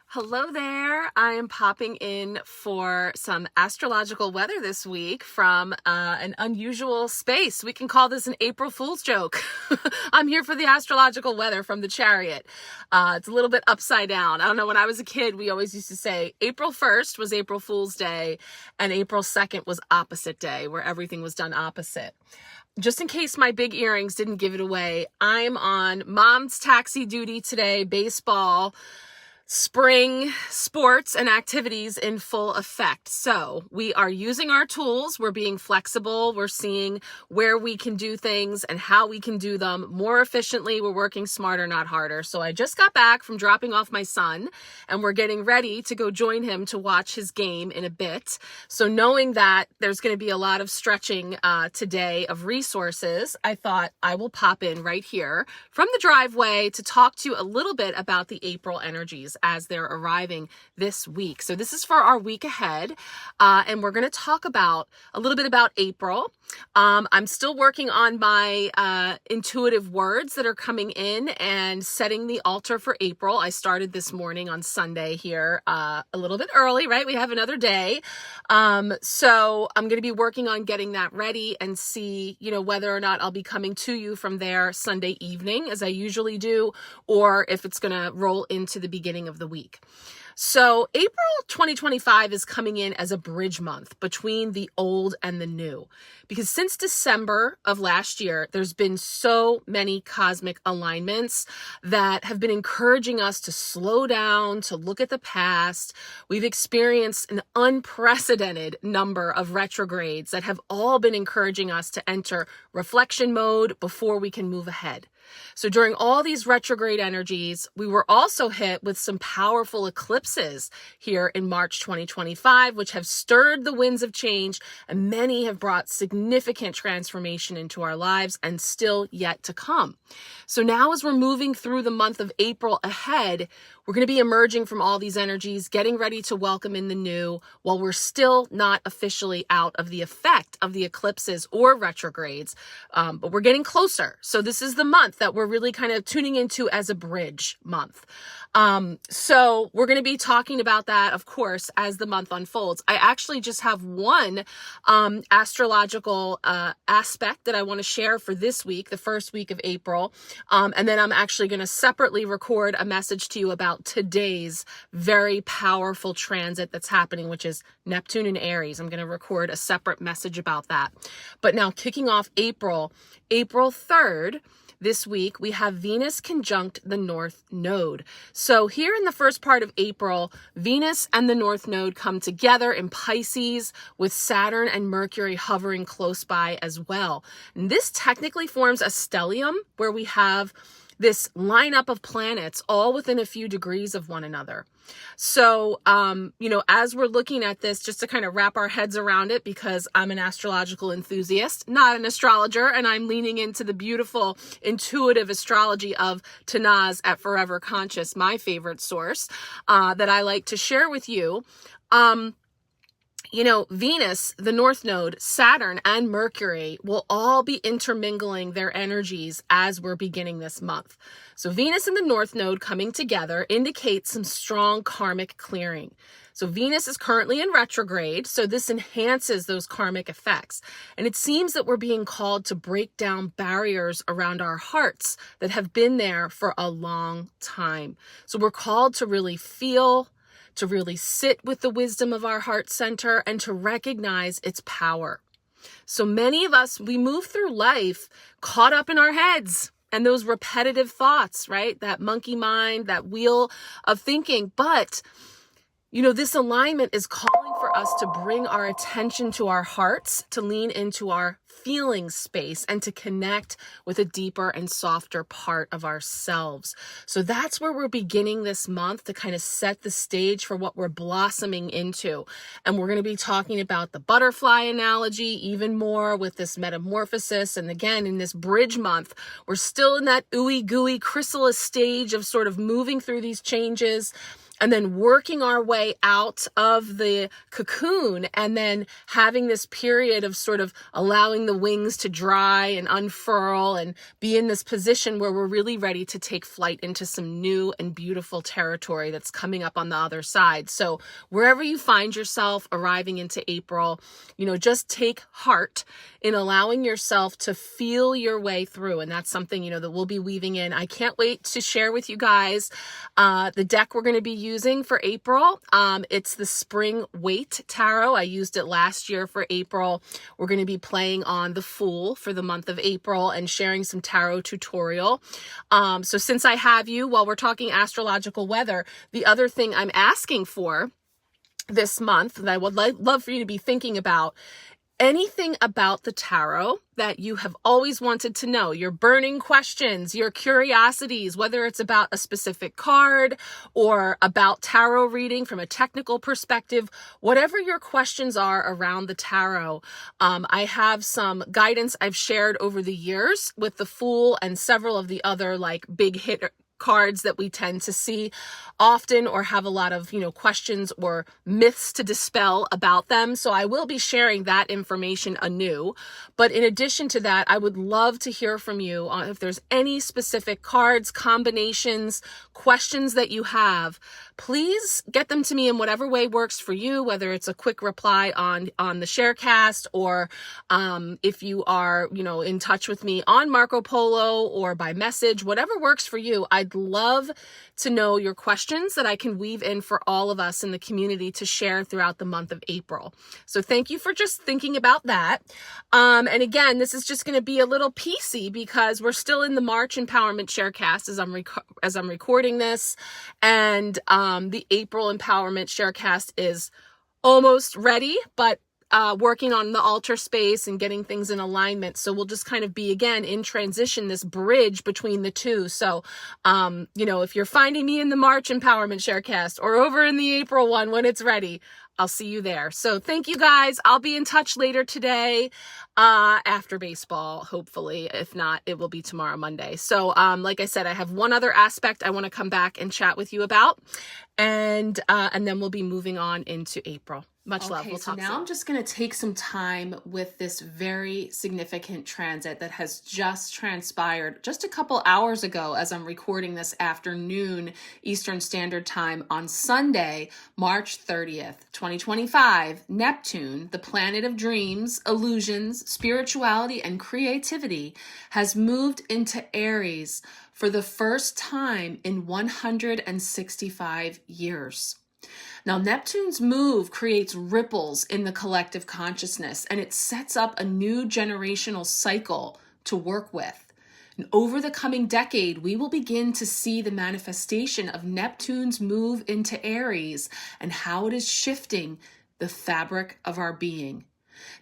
Hello there. I am popping in for some astrological weather this week from an unusual space. We can call this an April Fool's joke. I'm here for the astrological weather from the Chariot. It's a little bit upside down. I don't know, when I was a kid, we always used to say April 1st was April Fool's Day and April 2nd was opposite day, where everything was done opposite. Just in case my big earrings didn't give it away, I'm on mom's taxi duty today, baseball, spring sports and activities in full effect. So we are using our tools. We're being flexible. We're seeing where we can do things and how we can do them more efficiently. We're working smarter, not harder. So I just got back from dropping off my son and we're getting ready to go join him to watch his game in a bit. So knowing that there's going to be a lot of stretching today of resources, I thought I will pop in right here from the driveway to talk to you a little bit about the April energies as they're arriving this week. So this is for our week ahead, and we're going to talk about a little bit about April. I'm still working on my intuitive words that are coming in and setting the altar for April. I started this morning on Sunday here a little bit early, right? We have another day. So I'm going to be working on getting that ready and see, whether or not I'll be coming to you from there Sunday evening as I usually do, or if it's going to roll into the beginning of the week. So April 2025 is coming in as a bridge month between the old and the new, because since December of last year, there's been so many cosmic alignments that have been encouraging us to slow down, to look at the past. We've experienced an unprecedented number of retrogrades that have all been encouraging us to enter reflection mode before we can move ahead. So during all these retrograde energies, we were also hit with some powerful eclipses here in March 2025, which have stirred the winds of change, and many have brought significant transformation into our lives and still yet to come. So now as we're moving through the month of April ahead, we're going to be emerging from all these energies, getting ready to welcome in the new, while we're still not officially out of the effect of the eclipses or retrogrades, but we're getting closer. So this is the month that we're really kind of tuning into as a bridge month. So we're going to be talking about that, of course, as the month unfolds. I actually just have one astrological aspect that I want to share for this week, the first week of April. And then I'm actually going to separately record a message to you about today's very powerful transit that's happening, which is Neptune and Aries. I'm going to record a separate message about that. But now kicking off April 3rd, this week, we have Venus conjunct the North Node. So here in the first part of April, Venus and the North Node come together in Pisces with Saturn and Mercury hovering close by as well. And this technically forms a stellium where we have this lineup of planets all within a few degrees of one another. So, as we're looking at this, just to kind of wrap our heads around it, because I'm an astrological enthusiast, not an astrologer, and I'm leaning into the beautiful intuitive astrology of Tanaz at Forever Conscious, my favorite source, that I like to share with you. Venus, the North Node, Saturn, and Mercury will all be intermingling their energies as we're beginning this month. So Venus and the North Node coming together indicates some strong karmic clearing. So Venus is currently in retrograde, so this enhances those karmic effects. And it seems that we're being called to break down barriers around our hearts that have been there for a long time. So we're called to really feel, to really sit with the wisdom of our heart center, and to recognize its power. So many of us, we move through life caught up in our heads and those repetitive thoughts, right? That monkey mind, that wheel of thinking. But, this alignment is calling for us to bring our attention to our hearts, to lean into our feeling space, and to connect with a deeper and softer part of ourselves. So that's where we're beginning this month to kind of set the stage for what we're blossoming into. And we're going to be talking about the butterfly analogy even more with this metamorphosis. And again, in this bridge month, we're still in that ooey gooey chrysalis stage of sort of moving through these changes. and then working our way out of the cocoon, and then having this period of sort of allowing the wings to dry and unfurl and be in this position where we're really ready to take flight into some new and beautiful territory that's coming up on the other side. So wherever you find yourself arriving into April, just take heart in allowing yourself to feel your way through. And that's something, that we'll be weaving in. I can't wait to share with you guys the deck we're going to be using for April. It's the Spring Weight Tarot. I used it last year for April. We're going to be playing on the Fool for the month of April and sharing some tarot tutorial. So since I have you, while we're talking astrological weather, the other thing I'm asking for this month that I would love for you to be thinking about, anything about the tarot that you have always wanted to know, your burning questions, your curiosities, whether it's about a specific card or about tarot reading from a technical perspective, whatever your questions are around the tarot. I have some guidance I've shared over the years with the Fool and several of the other big hit cards that we tend to see often or have a lot of, questions or myths to dispel about them. So I will be sharing that information anew. But in addition to that, I would love to hear from you on if there's any specific cards, combinations, questions that you have. Please get them to me in whatever way works for you, whether it's a quick reply on the Sharecast, or if you are, in touch with me on Marco Polo or by message, whatever works for you. I'd love to know your questions that I can weave in for all of us in the community to share throughout the month of April. So thank you for just thinking about that. And again, this is just going to be a little piecey because we're still in the March Empowerment Sharecast as I'm recording this, and the April Empowerment Sharecast is almost ready, but working on the altar space and getting things in alignment. So we'll just kind of be, again, in transition, this bridge between the two. So, if you're finding me in the March Empowerment Sharecast or over in the April one when it's ready, I'll see you there. So thank you guys. I'll be in touch later today after baseball, hopefully. If not, it will be tomorrow, Monday. So like I said, I have one other aspect I want to come back and chat with you about. And then we'll be moving on into April. Much love. We'll talk soon. Now I'm just going to take some time with this very significant transit that has just transpired just a couple hours ago as I'm recording this afternoon Eastern Standard Time on Sunday, March 30th, 2025. Neptune, the planet of dreams, illusions, spirituality, and creativity, has moved into Aries for the first time in 165 years. Now, Neptune's move creates ripples in the collective consciousness, and it sets up a new generational cycle to work with. And over the coming decade, we will begin to see the manifestation of Neptune's move into Aries and how it is shifting the fabric of our being.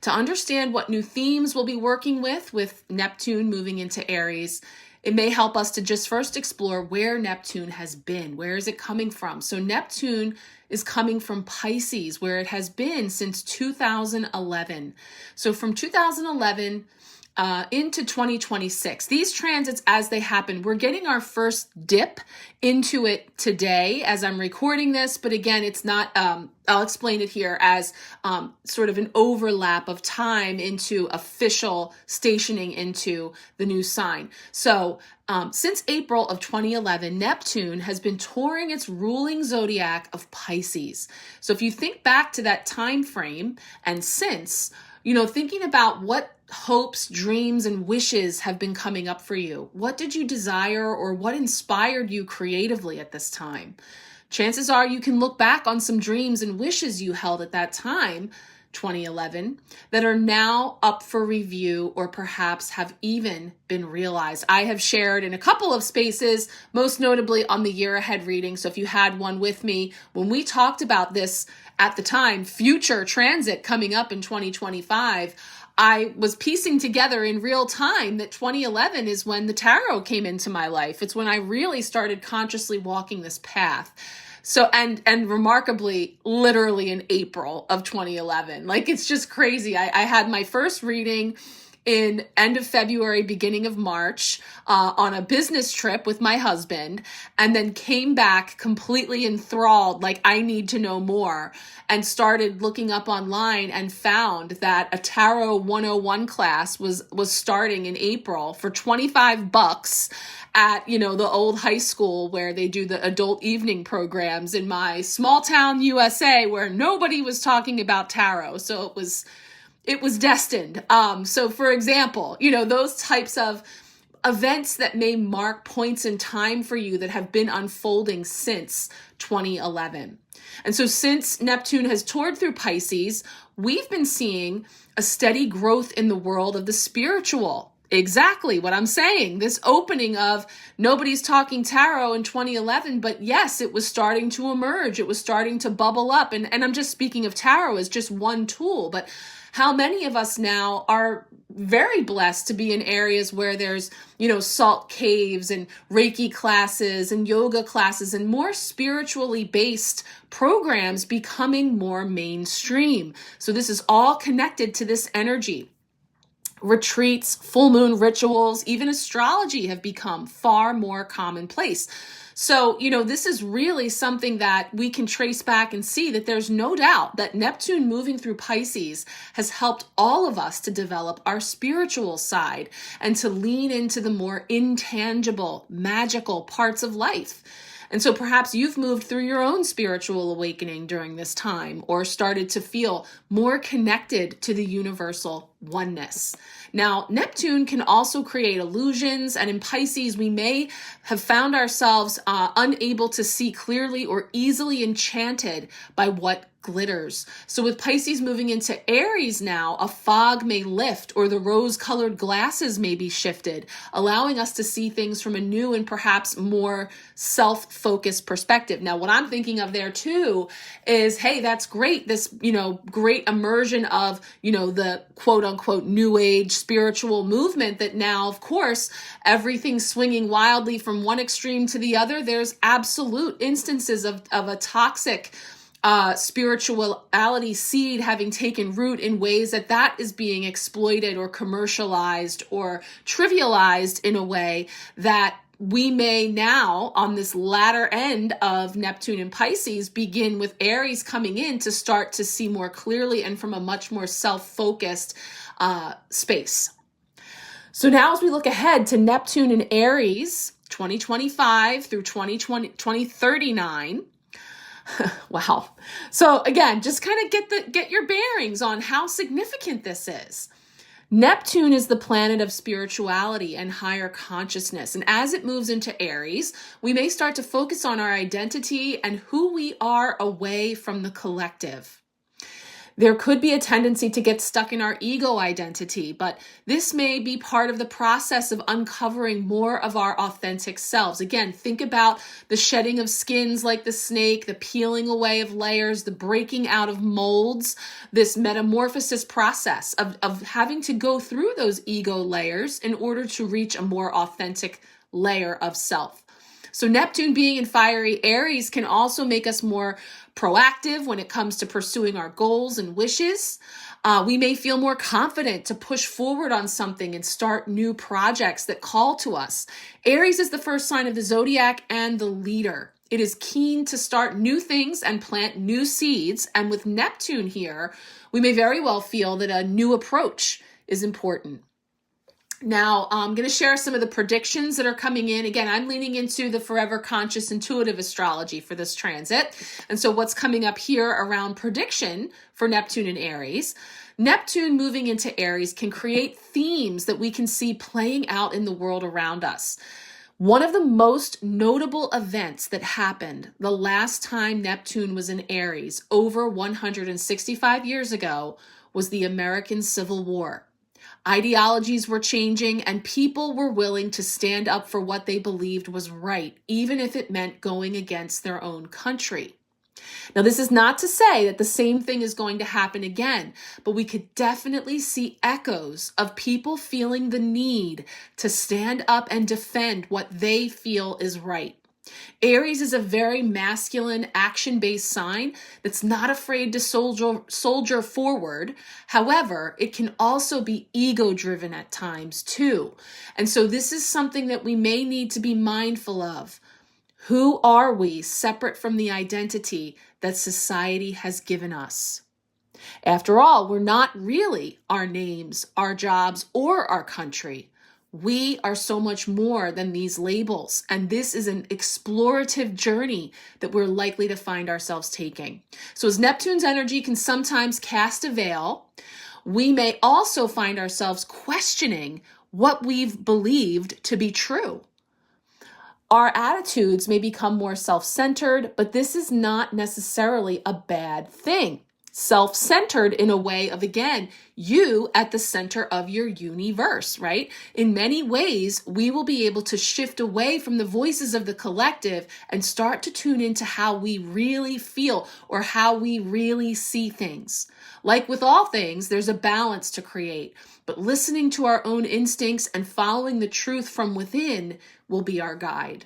To understand what new themes we'll be working with Neptune moving into Aries, it may help us to just first explore where Neptune has been. Where is it coming from? So Neptune is coming from Pisces, where it has been since 2011. So from 2011 into 2026, these transits as they happen, we're getting our first dip into it today as I'm recording this. But again, it's not, I'll explain it here as sort of an overlap of time into official stationing into the new sign. So since April of 2011, Neptune has been touring its ruling zodiac of Pisces. So if you think back to that time frame and since, thinking about what hopes, dreams, and wishes have been coming up for you. What did you desire or what inspired you creatively at this time? Chances are you can look back on some dreams and wishes you held at that time, 2011, that are now up for review or perhaps have even been realized. I have shared in a couple of spaces, most notably on the year ahead reading. So if you had one with me, when we talked about this at the time, future transit coming up in 2025, I was piecing together in real time that 2011 is when the tarot came into my life. It's when I really started consciously walking this path. So, and remarkably, literally in April of 2011, it's just crazy. I had my first reading in end of February, beginning of March, on a business trip with my husband, and then came back completely enthralled, like I need to know more, and started looking up online and found that a Tarot 101 class was starting in April for $25 at, the old high school where they do the adult evening programs in my small town USA, where nobody was talking about tarot. So it was destined. So for example, those types of events that may mark points in time for you that have been unfolding since 2011. And so since Neptune has toured through Pisces, we've been seeing a steady growth in the world of the spiritual. Exactly what I'm saying. This opening of nobody's talking tarot in 2011, but yes, it was starting to emerge. It was starting to bubble up. And I'm just speaking of tarot as just one tool, but how many of us now are very blessed to be in areas where there's, salt caves and Reiki classes and yoga classes and more spiritually based programs becoming more mainstream. So this is all connected to this energy. Retreats, full moon rituals, even astrology have become far more commonplace. So, this is really something that we can trace back and see that there's no doubt that Neptune moving through Pisces has helped all of us to develop our spiritual side and to lean into the more intangible, magical parts of life. And so perhaps you've moved through your own spiritual awakening during this time, or started to feel more connected to the universal oneness. Now, Neptune can also create illusions, and in Pisces, we may have found ourselves unable to see clearly or easily enchanted by what glitters. So with Pisces moving into Aries now, a fog may lift, or the rose-colored glasses may be shifted, allowing us to see things from a new and perhaps more self-focused perspective. Now, what I'm thinking of there too is, hey, that's great. This, great immersion of, the quote unquote new age spiritual movement that now, of course, everything's swinging wildly from one extreme to the other. There's absolute instances of a toxic spirituality seed having taken root in ways that is being exploited or commercialized or trivialized in a way that we may now, on this latter end of Neptune and Pisces, begin with Aries coming in to start to see more clearly and from a much more self-focused space. So now as we look ahead to Neptune and Aries, 2025 through 2039, wow. So again, just kind of get your bearings on how significant this is. Neptune is the planet of spirituality and higher consciousness. And as it moves into Aries, we may start to focus on our identity and who we are away from the collective. There could be a tendency to get stuck in our ego identity, but this may be part of the process of uncovering more of our authentic selves. Again, think about the shedding of skins like the snake, the peeling away of layers, the breaking out of molds, this metamorphosis process of having to go through those ego layers in order to reach a more authentic layer of self. So Neptune being in fiery Aries can also make us more proactive when it comes to pursuing our goals and wishes. We may feel more confident to push forward on something and start new projects that call to us. Aries is the first sign of the zodiac and the leader. It is keen to start new things and plant new seeds. And with Neptune here, we may very well feel that a new approach is important. Now, I'm going to share some of the predictions that are coming in. Again, I'm leaning into the forever conscious intuitive astrology for this transit. And so what's coming up here around prediction for Neptune and Aries, Neptune moving into Aries can create themes that we can see playing out in the world around us. One of the most notable events that happened the last time Neptune was in Aries over 165 years ago was the American Civil War. Ideologies were changing and people were willing to stand up for what they believed was right, even if it meant going against their own country. Now, this is not to say that the same thing is going to happen again, but we could definitely see echoes of people feeling the need to stand up and defend what they feel is right. Aries is a very masculine, action-based sign that's not afraid to soldier forward. However, it can also be ego-driven at times too. And so this is something that we may need to be mindful of. Who are we separate from the identity that society has given us? After all, we're not really our names, our jobs, or our country. We are so much more than these labels, and this is an explorative journey that we're likely to find ourselves taking. So as Neptune's energy can sometimes cast a veil, we may also find ourselves questioning what we've believed to be true. Our attitudes may become more self-centered, but this is not necessarily a bad thing. Self-centered in a way of, again, you at the center of your universe, right? In many ways, we will be able to shift away from the voices of the collective and start to tune into how we really feel or how we really see things. Like with all things, there's a balance to create, but listening to our own instincts and following the truth from within will be our guide.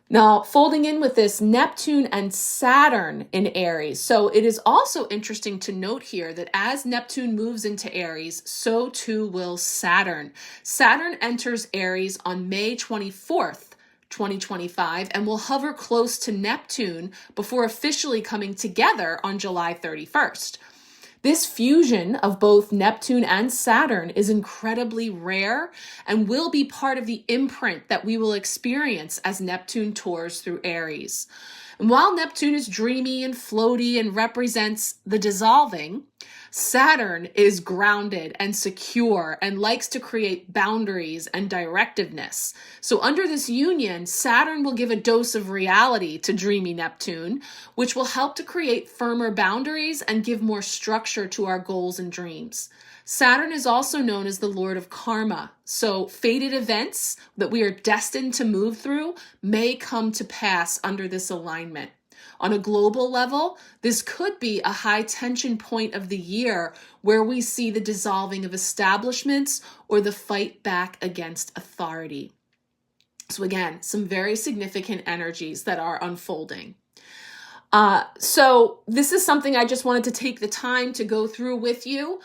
Now, folding in with this, Neptune and Saturn in Aries. So it is also interesting to note here that as Neptune moves into Aries, so too will Saturn. Saturn enters Aries on May 24th, 2025, and will hover close to Neptune before officially coming together on July 31st. This fusion of both Neptune and Saturn is incredibly rare and will be part of the imprint that we will experience as Neptune tours through Aries. And while Neptune is dreamy and floaty and represents the dissolving, Saturn is grounded and secure and likes to create boundaries and directiveness. So under this union, Saturn will give a dose of reality to dreamy Neptune, which will help to create firmer boundaries and give more structure to our goals and dreams. Saturn is also known as the Lord of Karma. So fated events that we are destined to move through may come to pass under this alignment. On a global level, this could be a high tension point of the year where we see the dissolving of establishments or the fight back against authority. So again, some very significant energies that are unfolding. So this is something I just wanted to take the time to go through with you.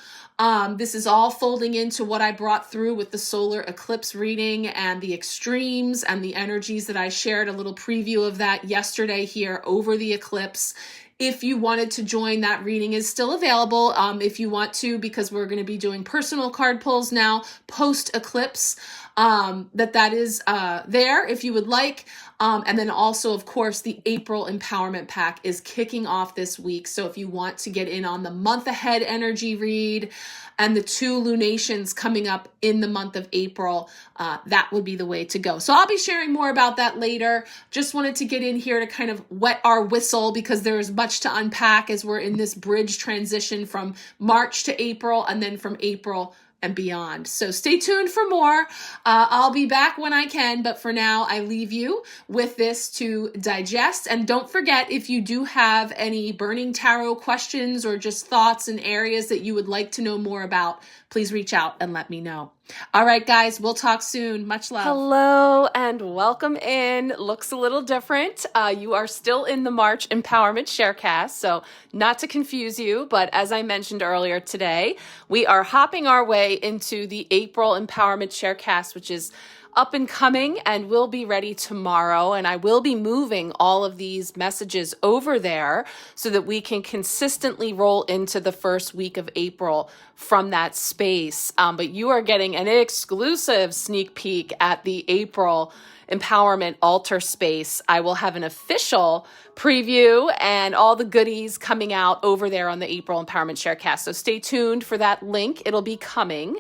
This is all folding into what I brought through with the solar eclipse reading and the extremes and the energies that I shared a little preview of that yesterday here over the eclipse. If you wanted to join, that reading is still available if you want to, because we're going to be doing personal card pulls now post-eclipse. That is there if you would like. And then also, of course, the April Empowerment Pack is kicking off this week. So if you want to get in on the month ahead energy read and the 2 lunations coming up in the month of April, that would be the way to go. So I'll be sharing more about that later. Just wanted to get in here to kind of wet our whistle because there is much to unpack as we're in this bridge transition from March to April and then from April and beyond. So stay tuned for more. I'll be back when I can, but for now, I leave you with this to digest. And don't forget, if you do have any burning tarot questions or just thoughts and areas that you would like to know more about, please reach out and let me know. All right, guys, we'll talk soon. Much love. Hello and welcome in. Looks a little different. You are still in the March Empowerment Sharecast, so not to confuse you, but as I mentioned earlier today, we are hopping our way into the April Empowerment Sharecast, which is up and coming and will be ready tomorrow. And I will be moving all of these messages over there so that we can consistently roll into the first week of April from that space. But you are getting an exclusive sneak peek at the April Empowerment Altar space. I will have an official preview and all the goodies coming out over there on the April Empowerment Sharecast. So stay tuned for that link. It'll be coming.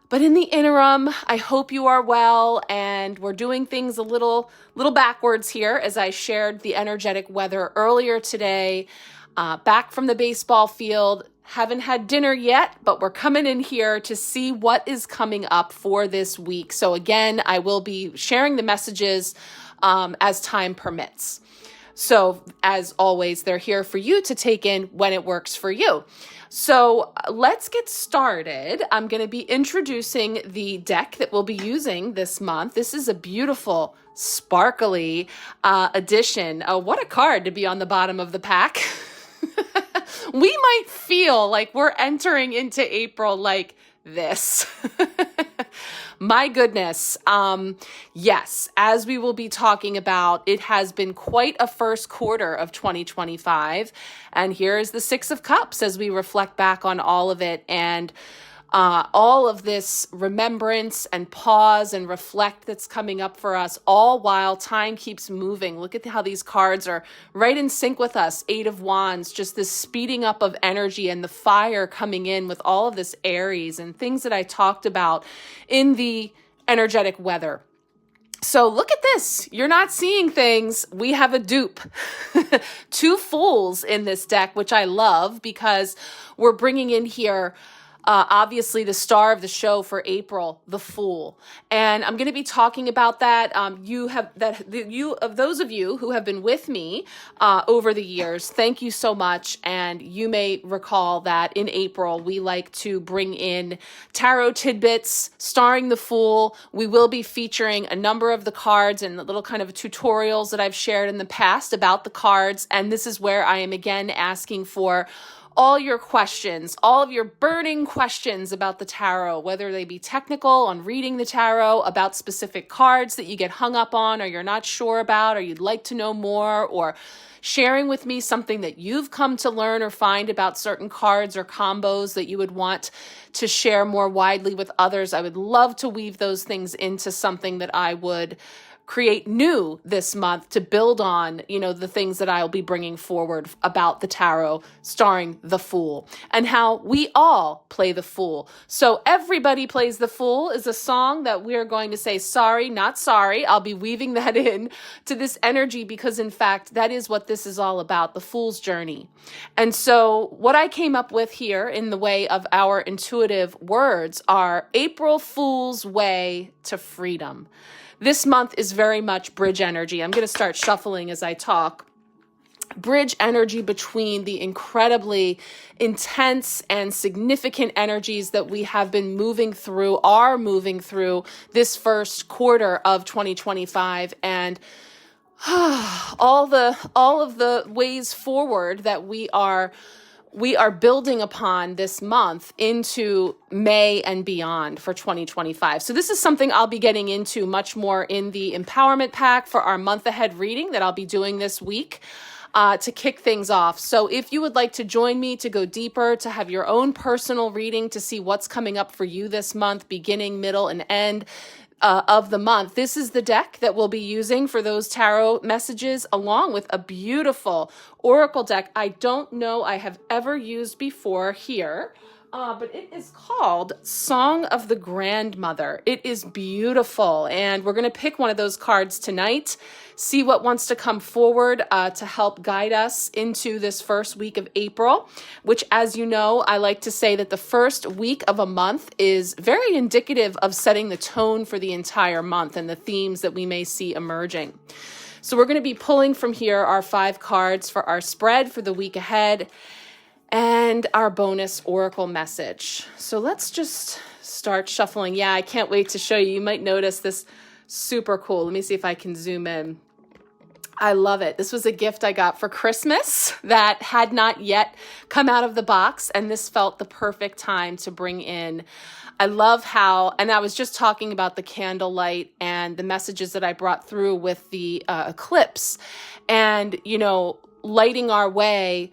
But in the interim, I hope you are well, and we're doing things a little backwards here as I shared the energetic weather earlier today. Back from the baseball field, haven't had dinner yet, but we're coming in here to see what is coming up for this week. So again, I will be sharing the messages as time permits. So as always, they're here for you to take in when it works for you. So let's get started. I'm going to be introducing the deck that we'll be using this month. This is a beautiful, sparkly edition. What a card to be on the bottom of the pack. We might feel like we're entering into April like this. My goodness. Yes, as we will be talking about, it has been quite a first quarter of 2025. And here is the Six of Cups as we reflect back on all of it and all of this remembrance and pause and reflect that's coming up for us, all while time keeps moving. Look at how these cards are right in sync with us. Eight of Wands, just this speeding up of energy and the fire coming in with all of this Aries and things that I talked about in the energetic weather. So look at this. You're not seeing things. We have a dupe. Two Fools in this deck, which I love because we're bringing in here obviously the star of the show for April, the Fool. And I'm going to be talking about that. Those of you who have been with me over the years, thank you so much. And you may recall that in April, we like to bring in tarot tidbits starring the Fool. We will be featuring a number of the cards and the little kind of tutorials that I've shared in the past about the cards. And this is where I am again asking for all your questions, all of your burning questions about the tarot, whether they be technical on reading the tarot, about specific cards that you get hung up on or you're not sure about or you'd like to know more, or sharing with me something that you've come to learn or find about certain cards or combos that you would want to share more widely with others. I would love to weave those things into something that I would create new this month to build on, the things that I'll be bringing forward about the tarot starring the Fool and how we all play the Fool. So Everybody Plays the Fool is a song that we're going to say, sorry, not sorry. I'll be weaving that in to this energy because in fact, that is what this is all about, the Fool's journey. And so what I came up with here in the way of our intuitive words are April Fool's way to freedom. This month is very much bridge energy. I'm going to start shuffling as I talk. Bridge energy between the incredibly intense and significant energies that we have been are moving through this first quarter of 2025, and all of the ways forward that we are building upon this month into May and beyond for 2025. So this is something I'll be getting into much more in the Empowerment Pack for our month ahead reading that I'll be doing this week to kick things off. So if you would like to join me to go deeper, to have your own personal reading, to see what's coming up for you this month, beginning, middle, and end, of the month. This is the deck that we'll be using for those tarot messages, along with a beautiful oracle deck I don't know I have ever used before here, but it is called Song of the Grandmother. It is beautiful, and we're going to pick one of those cards tonight, see what wants to come forward to help guide us into this first week of April, which, as you know, I like to say that the first week of a month is very indicative of setting the tone for the entire month and the themes that we may see emerging. So we're going to be pulling from here our 5 cards for our spread for the week ahead and our bonus oracle message. So let's just start shuffling. Yeah, I can't wait to show you. You might notice this super cool. Let me see if I can zoom in. I love it. This was a gift I got for Christmas that had not yet come out of the box, and this felt the perfect time to bring in. I love how, and I was just talking about the candlelight and the messages that I brought through with the eclipse, and, lighting our way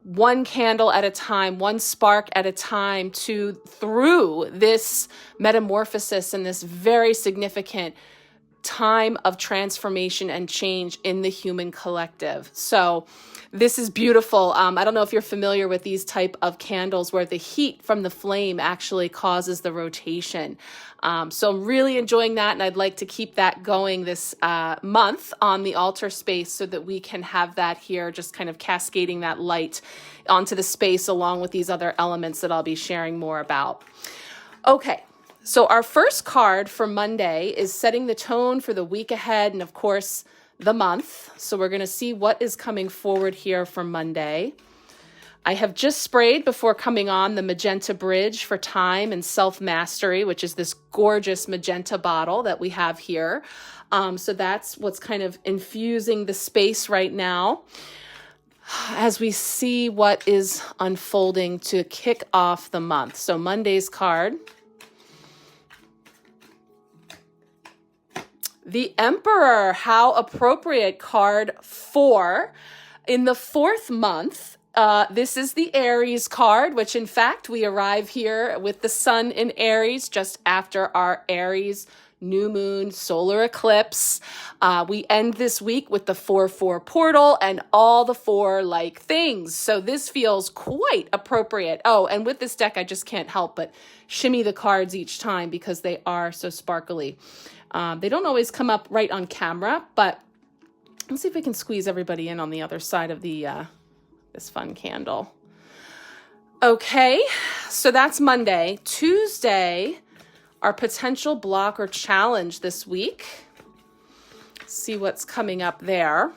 one candle at a time, one spark at a time through this metamorphosis and this very significant time of transformation and change in the human collective. So this is beautiful. I don't know if you're familiar with these type of candles where the heat from the flame actually causes the rotation. So I'm really enjoying that, and I'd like to keep that going this month on the altar space so that we can have that here, just kind of cascading that light onto the space along with these other elements that I'll be sharing more about. Okay. So our first card for Monday is setting the tone for the week ahead. And of course, the month. So we're going to see what is coming forward here for Monday. I have just sprayed before coming on the Magenta Bridge for Time and Self-Mastery, which is this gorgeous magenta bottle that we have here. So that's what's kind of infusing the space right now as we see what is unfolding to kick off the month. So Monday's card, the Emperor. How appropriate. Card 4 in the 4th month. This is the Aries card, which in fact we arrive here with the sun in Aries just after our Aries new moon solar eclipse. We end this week with the 4-4 portal and all the 4 like things. So this feels quite appropriate. Oh, and with this deck, I just can't help but shimmy the cards each time because they are so sparkly. They don't always come up right on camera, but let's see if we can squeeze everybody in on the other side of the this fun candle. Okay, so that's Monday. Tuesday, our potential block or challenge this week. See what's coming up there.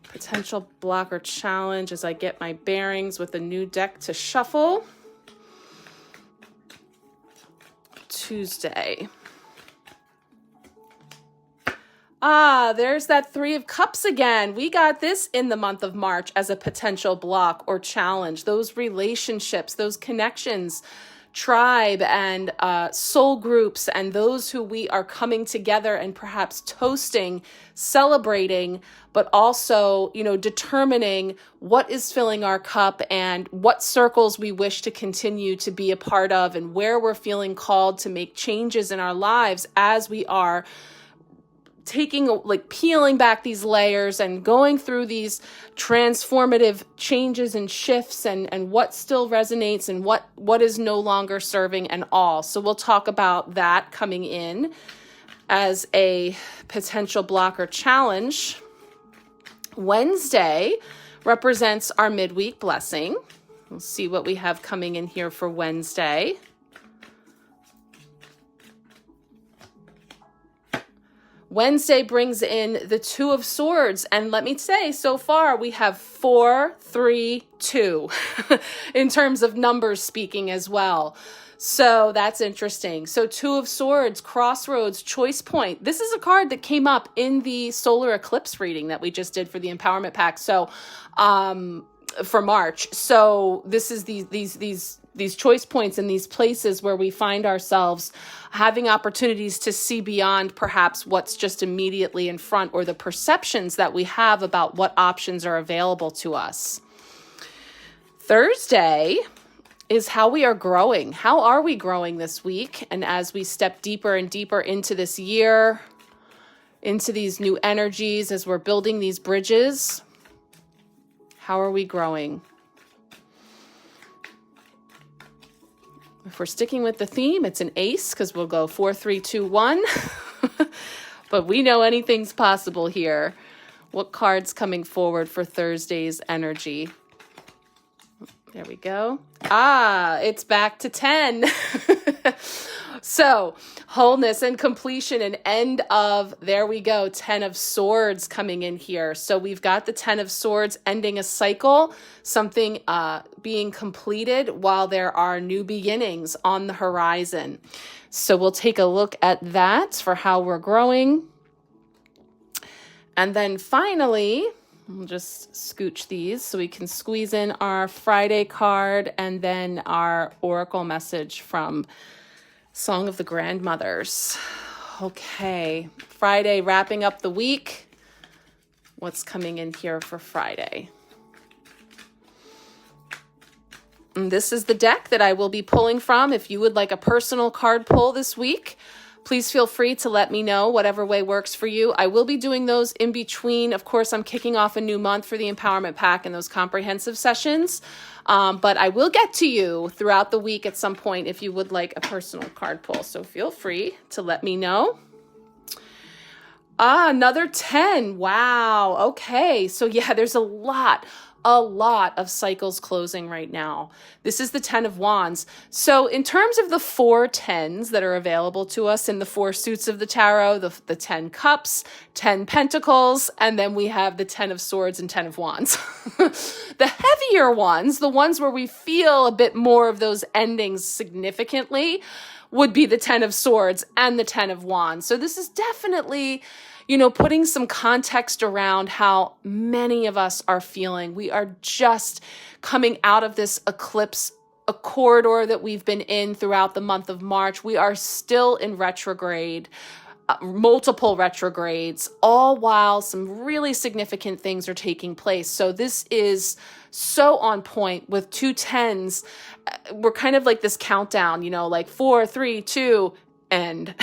Potential block or challenge as I get my bearings with a new deck to shuffle. Tuesday. There's that 3 of Cups again. We got this in the month of March as a potential block or challenge. Those relationships, those connections, tribe and soul groups, and those who we are coming together and perhaps toasting, celebrating, but also, determining what is filling our cup and what circles we wish to continue to be a part of and where we're feeling called to make changes in our lives as we are peeling back these layers and going through these transformative changes and shifts and what still resonates and what is no longer serving and all. So we'll talk about that coming in as a potential block or challenge. Wednesday represents our midweek blessing. We'll see what we have coming in here for Wednesday. Wednesday brings in the 2 of Swords. And let me say, so far we have 4, 3, 2 in terms of numbers speaking as well. So that's interesting. So 2 of Swords, Crossroads, Choice Point. This is a card that came up in the solar eclipse reading that we just did for the Empowerment Pack. So, for March. So this is these choice points and these places where we find ourselves having opportunities to see beyond perhaps what's just immediately in front or the perceptions that we have about what options are available to us. Thursday is how we are growing. How are we growing this week? And as we step deeper and deeper into this year, into these new energies, as we're building these bridges, how are we growing? If we're sticking with the theme, it's an ace because we'll go 4, 3, 2, 1. But we know anything's possible here. What card's coming forward for Thursday's energy? There we go. It's back to 10. So wholeness and completion and end of, there we go, 10 of Swords coming in here. So we've got the 10 of Swords ending a cycle, something being completed while there are new beginnings on the horizon. So we'll take a look at that for how we're growing. And then finally, we'll just scooch these so we can squeeze in our Friday card and then our oracle message from Song of the Grandmothers. Okay, Friday wrapping up the week. What's coming in here for Friday? And this is the deck that I will be pulling from. If you would like a personal card pull this week, please feel free to let me know whatever way works for you. I will be doing those in between. Of course, I'm kicking off a new month for the Empowerment Pack and those comprehensive sessions. But I will get to you throughout the week at some point if you would like a personal card pull. So feel free to let me know. Another 10. Wow. Okay. So yeah, there's a lot a lot of cycles closing right now. This is the 10 of Wands. So in terms of the 4 tens that are available to us in the 4 suits of the tarot, the 10 cups, 10 pentacles, and then we have the 10 of swords and 10 of wands. The heavier ones, the ones where we feel a bit more of those endings significantly, would be the 10 of swords and the 10 of wands. So this is definitely, putting some context around how many of us are feeling. We are just coming out of this eclipse, a corridor that we've been in throughout the month of March. We are still in retrograde, multiple retrogrades, all while some really significant things are taking place. So this is so on point with 2 tens. We're kind of like this countdown, like 4, 3, 2, end.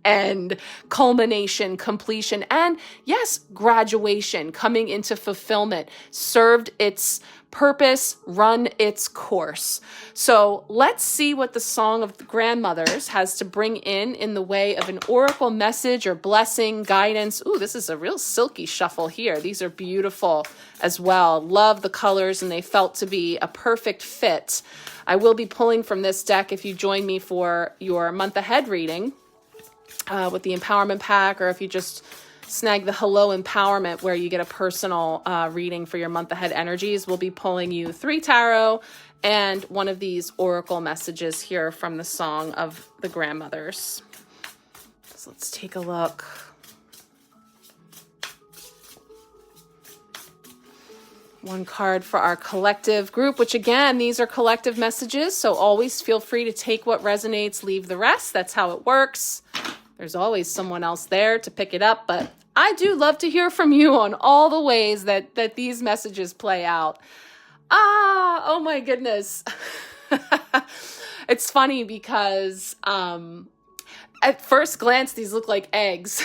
And culmination, completion, and yes, graduation, coming into fulfillment, served its purpose, run its course. So let's see what the Song of the Grandmothers has to bring in the way of an oracle message or blessing, guidance. Ooh, this is a real silky shuffle here. These are beautiful as well. Love the colors, and they felt to be a perfect fit. I will be pulling from this deck if you join me for your month ahead reading with the Empowerment Pack, or if you just snag the Hello Empowerment where you get a personal reading for your month ahead energies. We'll be pulling you 3 tarot and one of these oracle messages here from the Song of the Grandmothers. So let's take a look. One card for our collective group, which again, these are collective messages. So always feel free to take what resonates, leave the rest. That's how it works. There's always someone else there to pick it up, but I do love to hear from you on all the ways that these messages play out. Oh my goodness. It's funny because at first glance, these look like eggs.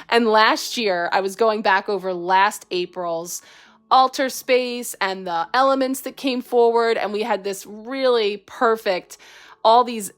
And last year, I was going back over last April's altar space and the elements that came forward, and we had this really perfect, all these,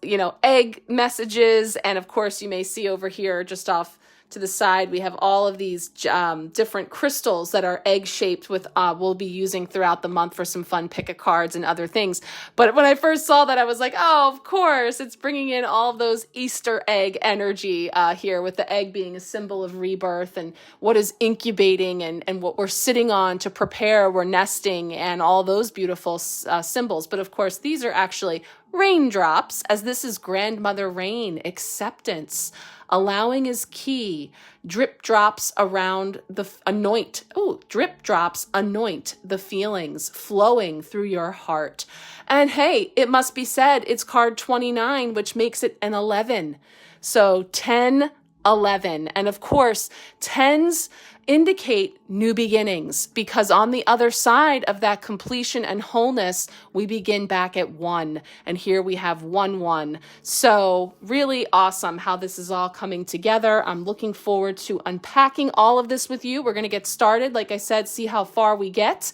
egg messages. And of course, you may see over here, just off to the side, we have all of these different crystals that are egg-shaped with, we'll be using throughout the month for some fun pick-a-cards and other things. But when I first saw that, I was like, oh, of course, it's bringing in all of those Easter egg energy here, with the egg being a symbol of rebirth and what is incubating and what we're sitting on to prepare, we're nesting, and all those beautiful symbols. But of course, these are actually raindrops, as this is grandmother rain, acceptance. Allowing is key. Drip drops around the anoint. Oh, drip drops anoint the feelings flowing through your heart. And hey, it must be said, it's card 29, which makes it an 11. So 10, 11. And of course, 10s indicate new beginnings, because on the other side of that completion and wholeness, we begin back at 1. And here we have 1, 1. So really awesome how this is all coming together. I'm looking forward to unpacking all of this with you. We're going to get started. Like I said, see how far we get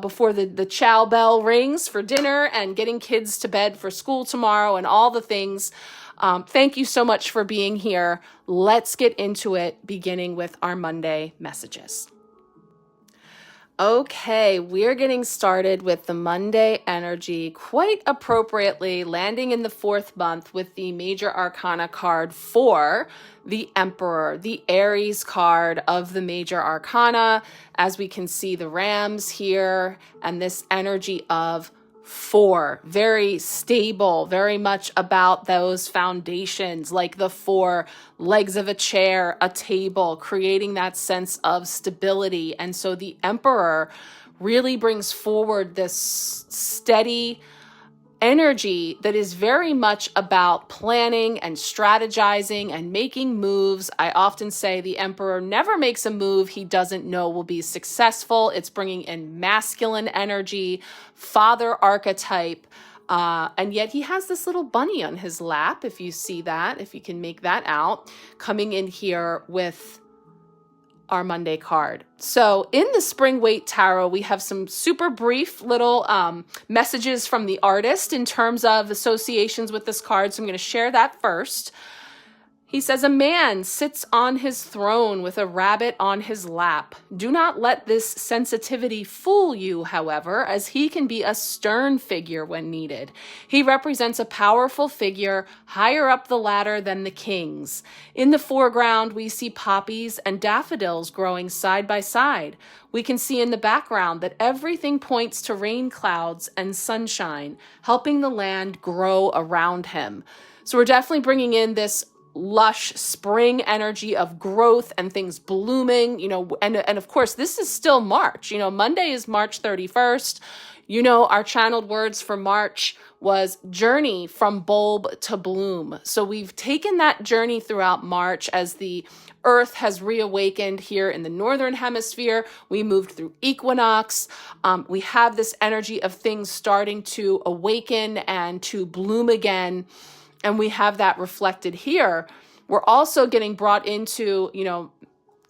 before the chow bell rings for dinner and getting kids to bed for school tomorrow and all the things. Thank you so much for being here. Let's get into it, beginning with our Monday messages. Okay, we're getting started with the Monday energy, quite appropriately landing in the 4th month with the major arcana card for the Emperor, the Aries card of the major arcana. As we can see, the rams here, and this energy of 4, very stable, very much about those foundations, like the 4 legs of a chair, a table, creating that sense of stability. And so the Emperor really brings forward this steady energy that is very much about planning and strategizing and making moves. I often say the Emperor never makes a move he doesn't know will be successful. It's bringing in masculine energy, father archetype, and yet he has this little bunny on his lap, if you see that, if you can make that out, coming in here with our Monday card. So in the Spring Waite Tarot, we have some super brief little messages from the artist in terms of associations with this card. So I'm going to share that first. He says, a man sits on his throne with a rabbit on his lap. Do not let this sensitivity fool you, however, as he can be a stern figure when needed. He represents a powerful figure higher up the ladder than the kings. In the foreground, we see poppies and daffodils growing side by side. We can see in the background that everything points to rain clouds and sunshine, helping the land grow around him. So we're definitely bringing in this lush spring energy of growth and things blooming, and of course, this is still March. Monday is March 31st. Our channeled words for March was journey from bulb to bloom. So we've taken that journey throughout March as the Earth has reawakened here in the Northern Hemisphere. We moved through equinox. We have this energy of things starting to awaken and to bloom again. And we have that reflected here. We're also getting brought into,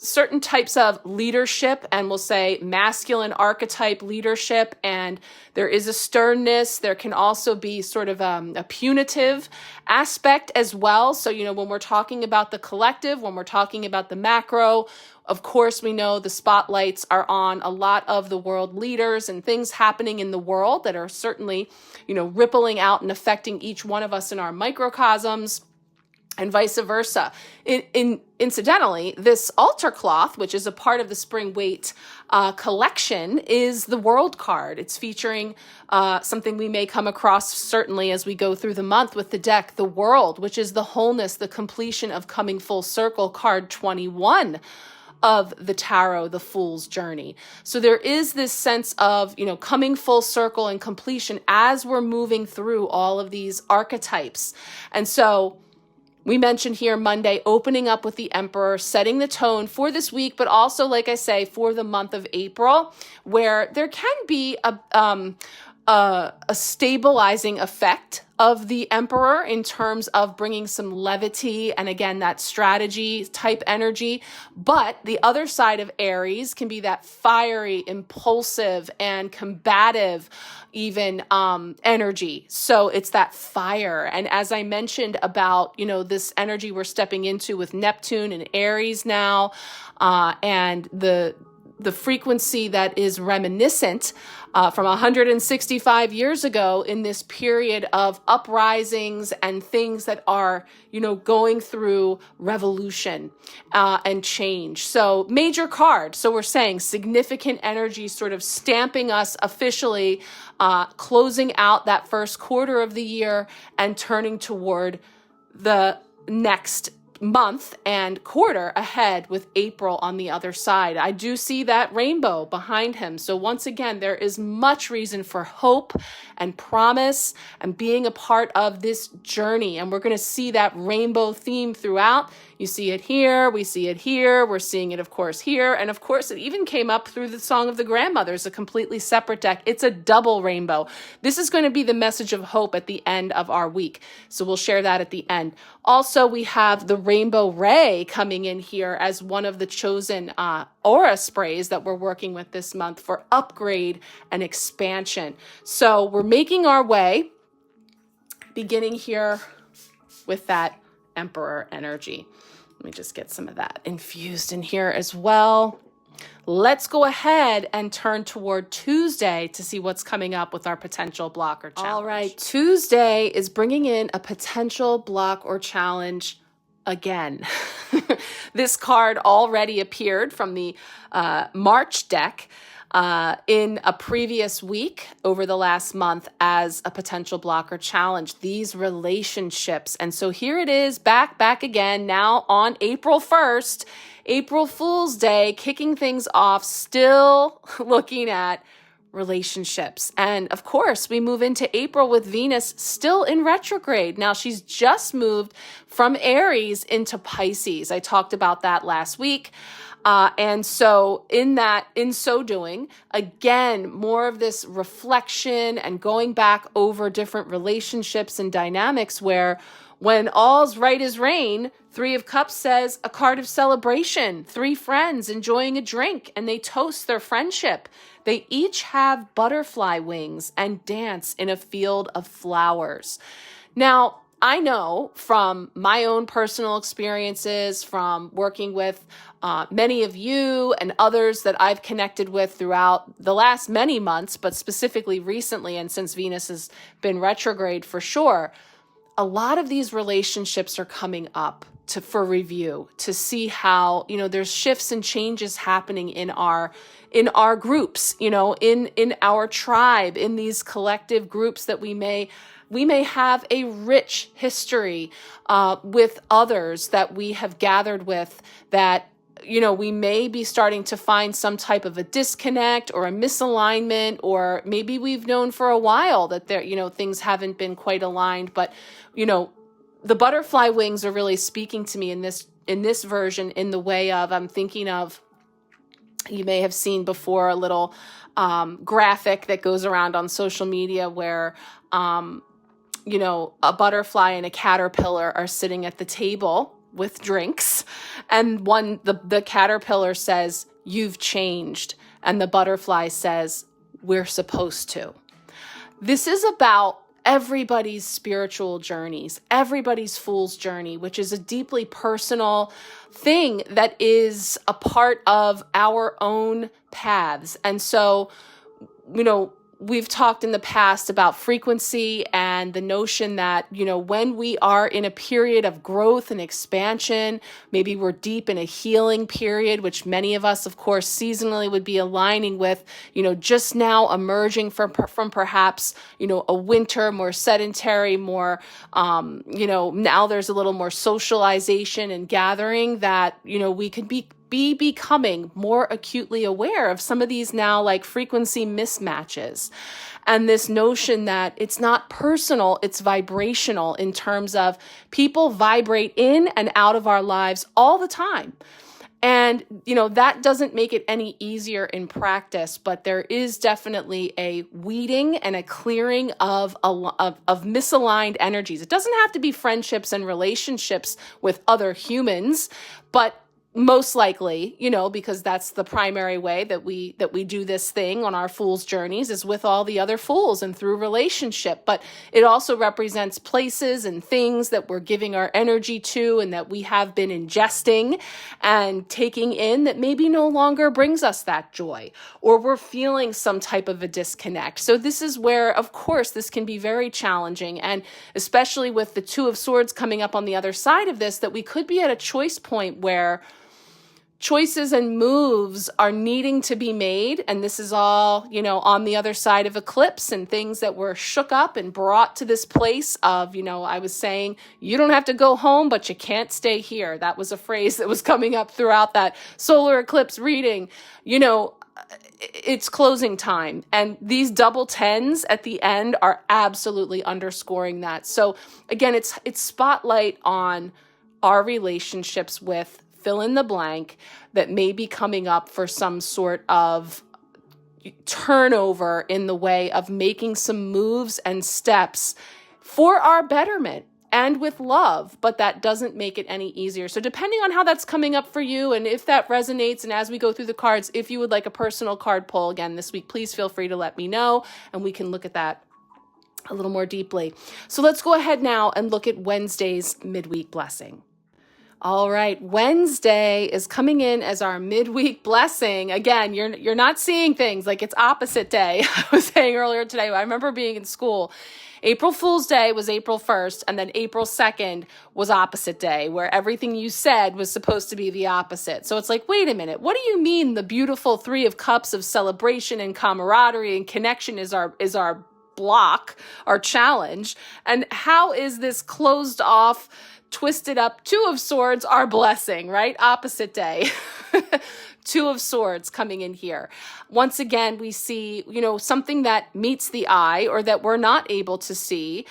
certain types of leadership, and we'll say masculine archetype leadership. And there is a sternness. There can also be sort of a punitive aspect as well. So, when we're talking about the collective, when we're talking about the macro, of course, we know the spotlights are on a lot of the world leaders and things happening in the world that are certainly, rippling out and affecting each one of us in our microcosms, and vice versa. Incidentally, this altar cloth, which is a part of the Spring Weight collection, is the World card. It's featuring something we may come across certainly as we go through the month with the deck, the World, which is the wholeness, the completion of coming full circle, card 21 of the tarot, the Fool's Journey. So there is this sense of, coming full circle and completion as we're moving through all of these archetypes. And so we mentioned here Monday, opening up with the Emperor, setting the tone for this week, but also, like I say, for the month of April, where there can be a stabilizing effect of the Emperor in terms of bringing some levity and, again, that strategy type energy. But the other side of Aries can be that fiery, impulsive, and combative even energy. So it's that fire. And as I mentioned about, this energy we're stepping into with Neptune and Aries now, and the frequency that is reminiscent from 165 years ago in this period of uprisings and things that are, going through revolution and change. So major card. So we're saying significant energy sort of stamping us officially, closing out that first quarter of the year and turning toward the next month and quarter ahead with April on the other side. I do see that rainbow behind him. So once again, there is much reason for hope and promise and being a part of this journey. And we're going to see that rainbow theme throughout. You see it here, we see it here, we're seeing it, of course, here. And of course, it even came up through the Song of the Grandmothers, a completely separate deck. It's a double rainbow. This is going to be the message of hope at the end of our week. So we'll share that at the end. Also, we have the Rainbow Ray coming in here as one of the chosen aura sprays that we're working with this month for upgrade and expansion. So we're making our way, beginning here with that Emperor energy. Let me just get some of that infused in here as well. Let's go ahead and turn toward Tuesday to see what's coming up with our potential block or challenge. All right, Tuesday is bringing in a potential block or challenge again. This card already appeared from the March deck in a previous week over the last month as a potential block or challenge, these relationships. And so here it is back again now on April 1st, April Fool's Day, kicking things off, still looking at relationships. And of course, we move into April with Venus still in retrograde. Now she's just moved from Aries into Pisces. I talked about that last week. And so in so doing, again, more of this reflection and going back over different relationships and dynamics where when all's right is rain, Three of Cups says a card of celebration, three friends enjoying a drink, and they toast their friendship. They each have butterfly wings and dance in a field of flowers. Now, I know from my own personal experiences, from working with many of you and others that I've connected with throughout the last many months, but specifically recently, and since Venus has been retrograde for sure, a lot of these relationships are coming up for review, to see how, there's shifts and changes happening in our groups, in our tribe, in these collective groups that we may have a rich history with others that we have gathered with, that we may be starting to find some type of a disconnect or a misalignment, or maybe we've known for a while that there, things haven't been quite aligned. But, the butterfly wings are really speaking to me in this version, in the way of, I'm thinking of, you may have seen before, a little graphic that goes around on social media where, a butterfly and a caterpillar are sitting at the table with drinks, and the caterpillar says, "You've changed," and the butterfly says, "We're supposed to." This is about everybody's spiritual journeys, everybody's fool's journey, which is a deeply personal thing that is a part of our own paths. And so, we've talked in the past about frequency and the notion that, when we are in a period of growth and expansion, maybe we're deep in a healing period, which many of us, of course, seasonally would be aligning with, just now emerging from perhaps, a winter, more sedentary, more, now there's a little more socialization and gathering, that, we could be becoming more acutely aware of some of these now like frequency mismatches, and this notion that it's not personal, it's vibrational, in terms of people vibrate in and out of our lives all the time. And, that doesn't make it any easier in practice, but there is definitely a weeding and a clearing of misaligned energies. It doesn't have to be friendships and relationships with other humans, but most likely, because that's the primary way that we do this thing on our fool's journeys, is with all the other fools and through relationship. But it also represents places and things that we're giving our energy to, and that we have been ingesting and taking in, that maybe no longer brings us that joy, or we're feeling some type of a disconnect. So this is where, of course, this can be very challenging, and especially with the Two of Swords coming up on the other side of this, that we could be at a choice point where choices and moves are needing to be made. And this is all, on the other side of eclipse, and things that were shook up and brought to this place of, I was saying, you don't have to go home, but you can't stay here. That was a phrase that was coming up throughout that solar eclipse reading. It's closing time. And these double tens at the end are absolutely underscoring that. So again, it's spotlight on our relationships with fill in the blank that may be coming up for some sort of turnover in the way of making some moves and steps for our betterment and with love, but that doesn't make it any easier. So depending on how that's coming up for you, and if that resonates, and as we go through the cards, if you would like a personal card pull again this week, please feel free to let me know, and we can look at that a little more deeply. So let's go ahead now and look at Wednesday's midweek blessing. All right, Wednesday is coming in as our midweek blessing. Again, you're not seeing things like it's opposite day. I was saying earlier today, I remember being in school, April Fool's Day was April 1st, and then April 2nd was opposite day, where everything you said was supposed to be the opposite. So it's like, wait a minute, what do you mean the beautiful Three of Cups of celebration and camaraderie and connection is our block, our challenge? And how is this closed off, twisted up Two of Swords our blessing, right? Opposite day. Two of Swords coming in here. Once again, we see, something that meets the eye or that we're not able to see,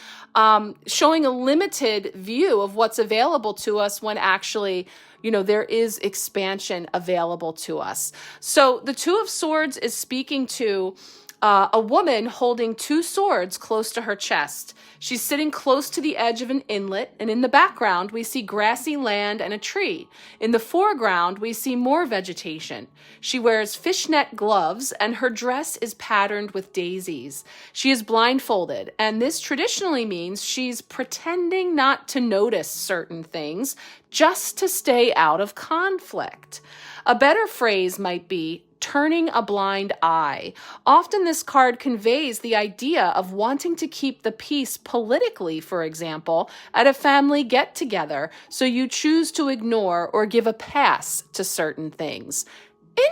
showing a limited view of what's available to us when actually, there is expansion available to us. So the Two of Swords is speaking to a woman holding two swords close to her chest. She's sitting close to the edge of an inlet, and in the background, we see grassy land and a tree. In the foreground, we see more vegetation. She wears fishnet gloves, and her dress is patterned with daisies. She is blindfolded, and this traditionally means she's pretending not to notice certain things just to stay out of conflict. A better phrase might be turning a blind eye. Often this card conveys the idea of wanting to keep the peace politically, for example, at a family get-together, so you choose to ignore or give a pass to certain things.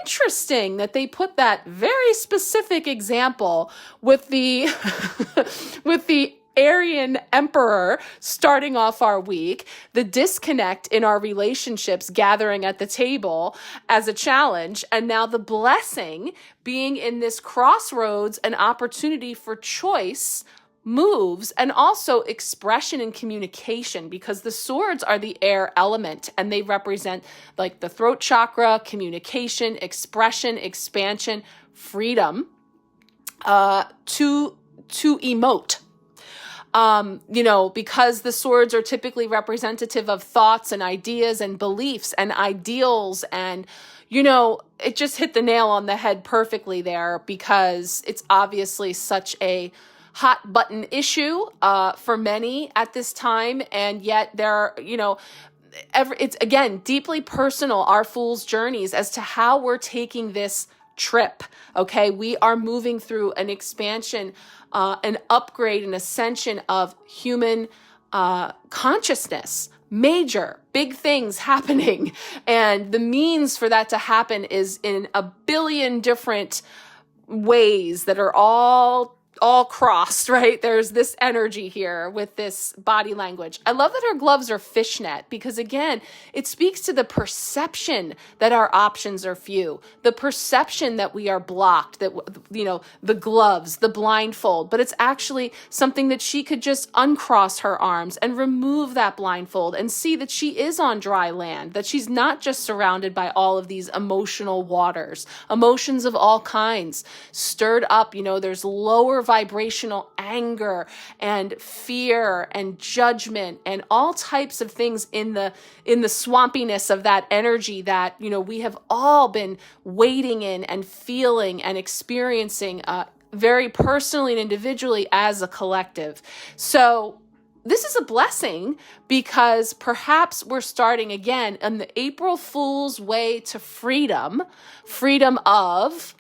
Interesting that they put that very specific example with the with the Aryan emperor starting off our week, the disconnect in our relationships gathering at the table as a challenge, and now the blessing being in this crossroads, an opportunity for choice, moves, and also expression and communication, because the swords are the air element and they represent like the throat chakra, communication, expression, expansion, freedom, to emote. Because the swords are typically representative of thoughts and ideas and beliefs and ideals. And, it just hit the nail on the head perfectly there, because it's obviously such a hot button issue for many at this time. And yet it's again, deeply personal, our fool's journeys as to how we're taking this trip. Okay. We are moving through an expansion, an upgrade, an ascension of human consciousness, major, big things happening. And the means for that to happen is in a billion different ways that are all crossed, right? There's this energy here with this body language. I love that her gloves are fishnet, because again, it speaks to the perception that our options are few, the perception that we are blocked, that, the gloves, the blindfold, but it's actually something that she could just uncross her arms and remove that blindfold and see that she is on dry land, that she's not just surrounded by all of these emotional waters, emotions of all kinds stirred up. There's lower vibrational anger and fear and judgment and all types of things in the swampiness of that energy that, we have all been wading in and feeling and experiencing very personally and individually as a collective. So this is a blessing, because perhaps we're starting again on the April Fool's way to freedom of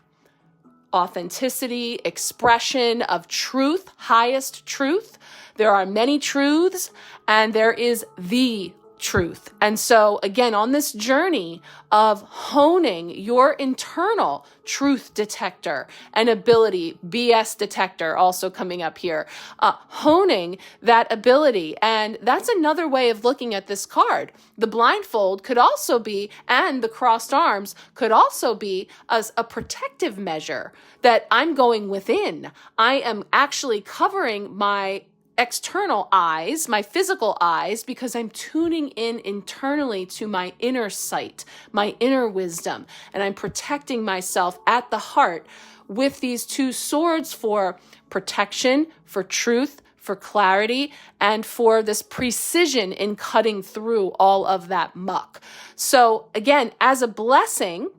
authenticity, expression of truth, highest truth. There are many truths, and there is the truth. And so again, on this journey of honing your internal truth detector and ability, BS detector also coming up here, honing that ability. And that's another way of looking at this card. The blindfold could also be, and the crossed arms could also be as a protective measure, that I'm going within. I am actually covering my external eyes, my physical eyes, because I'm tuning in internally to my inner sight, my inner wisdom, and I'm protecting myself at the heart with these two swords for protection, for truth, for clarity, and for this precision in cutting through all of that muck. So again, as a blessing,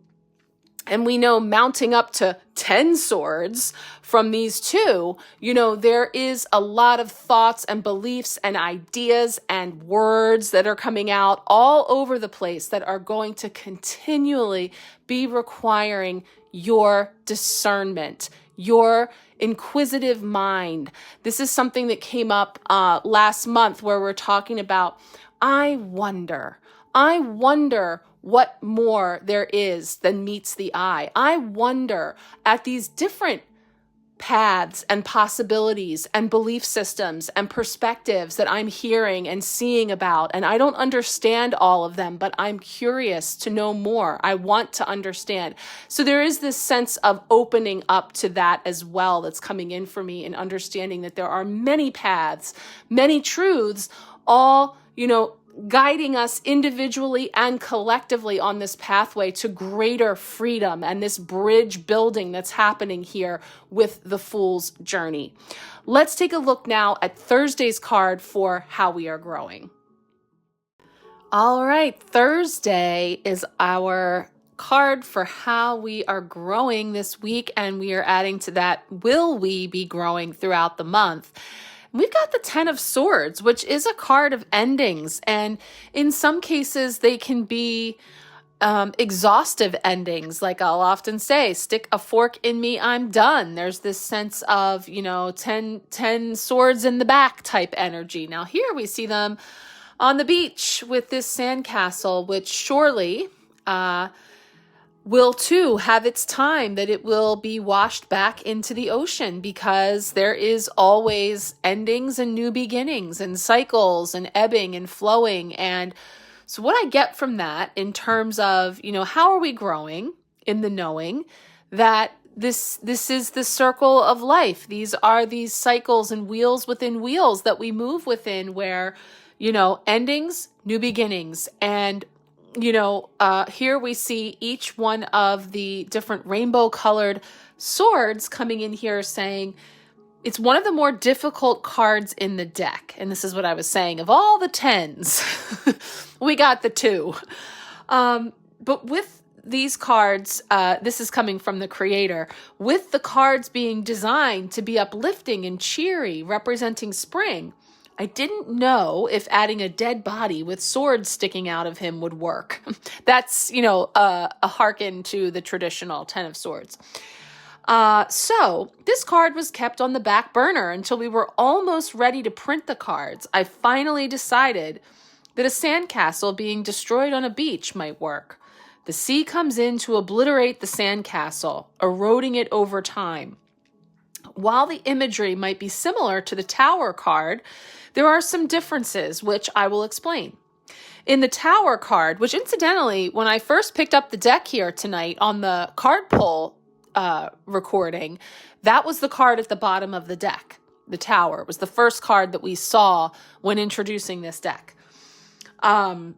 and we know mounting up to 10 swords from these two, there is a lot of thoughts and beliefs and ideas and words that are coming out all over the place that are going to continually be requiring your discernment, your inquisitive mind. This is something that came up last month, where we're talking about, I wonder what more there is than meets the eye. I wonder at these different paths and possibilities and belief systems and perspectives that I'm hearing and seeing about. And I don't understand all of them, but I'm curious to know more. I want to understand. So there is this sense of opening up to that as well that's coming in for me, and understanding that there are many paths, many truths, all, guiding us individually and collectively on this pathway to greater freedom and this bridge building that's happening here with the Fool's Journey. Let's take a look now at Thursday's card for how we are growing. All right, Thursday is our card for how we are growing this week, and we are adding to that, will we be growing throughout the month? We've got the 10 of Swords, which is a card of endings, and in some cases they can be exhaustive endings. Like I'll often say, stick a fork in me, I'm done. There's this sense of, 10 swords in the back type energy. Now here we see them on the beach with this sandcastle, which surely will too have its time that it will be washed back into the ocean, because there is always endings and new beginnings and cycles and ebbing and flowing. And so what I get from that in terms of, how are we growing in the knowing that this is the circle of life. These are these cycles and wheels within wheels that we move within, where, endings, new beginnings. And here we see each one of the different rainbow colored swords coming in here saying it's one of the more difficult cards in the deck. And this is what I was saying, of all the 10s, we got the 2. But with these cards, this is coming from the creator, with the cards being designed to be uplifting and cheery, representing spring, I didn't know if adding a dead body with swords sticking out of him would work. That's, a hearken to the traditional 10 of Swords. So this card was kept on the back burner until we were almost ready to print the cards. I finally decided that a sandcastle being destroyed on a beach might work. The sea comes in to obliterate the sandcastle, eroding it over time. While the imagery might be similar to the Tower card, there are some differences, which I will explain. In the Tower card, which incidentally, when I first picked up the deck here tonight on the card pull recording, that was the card at the bottom of the deck. The Tower was the first card that we saw when introducing this deck. The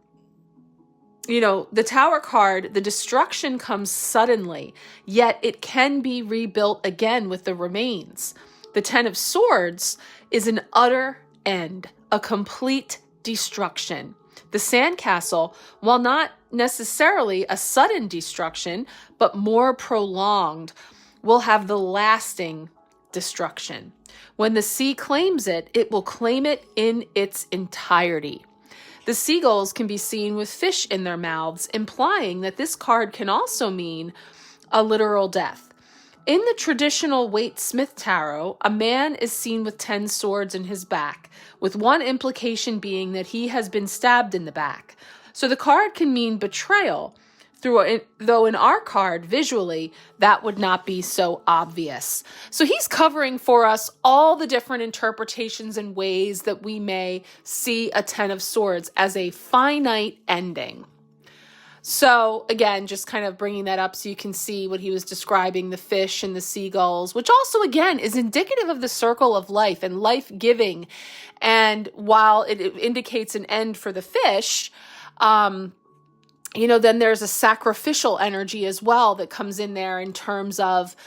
Tower card, the destruction comes suddenly, yet it can be rebuilt again with the remains. The 10 of Swords is an utter end, a complete destruction. The sandcastle, while not necessarily a sudden destruction, but more prolonged, will have the lasting destruction. When the sea claims it, it will claim it in its entirety. The seagulls can be seen with fish in their mouths, implying that this card can also mean a literal death. In the traditional Waite-Smith tarot, a man is seen with 10 swords in his back, with one implication being that he has been stabbed in the back. So the card can mean betrayal, though in our card, visually, that would not be so obvious. So he's covering for us all the different interpretations and ways that we may see a 10 of Swords as a finite ending. So again, just kind of bringing that up so you can see what he was describing, the fish and the seagulls, which also, again, is indicative of the circle of life and life-giving. And while it indicates an end for the fish, then there's a sacrificial energy as well that comes in there in terms of,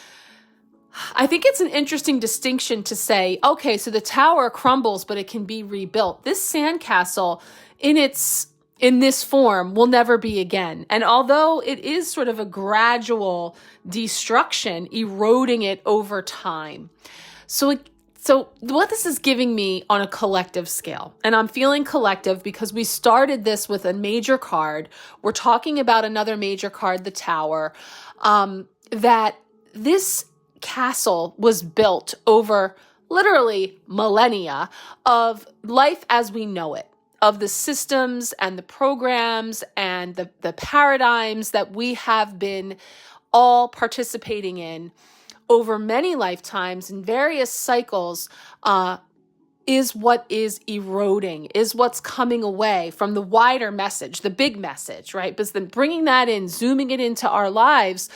I think it's an interesting distinction to say, okay, so the tower crumbles, but it can be rebuilt. This sandcastle in this form will never be again. And although it is sort of a gradual destruction, eroding it over time. So what this is giving me on a collective scale, and I'm feeling collective because we started this with a major card. We're talking about another major card, the Tower, that this castle was built over literally millennia of life as we know it, of the systems and the programs and the paradigms that we have been all participating in over many lifetimes in various cycles, is what is eroding, is what's coming away from the wider message, the big message, right? But then bringing that in, zooming it into our lives,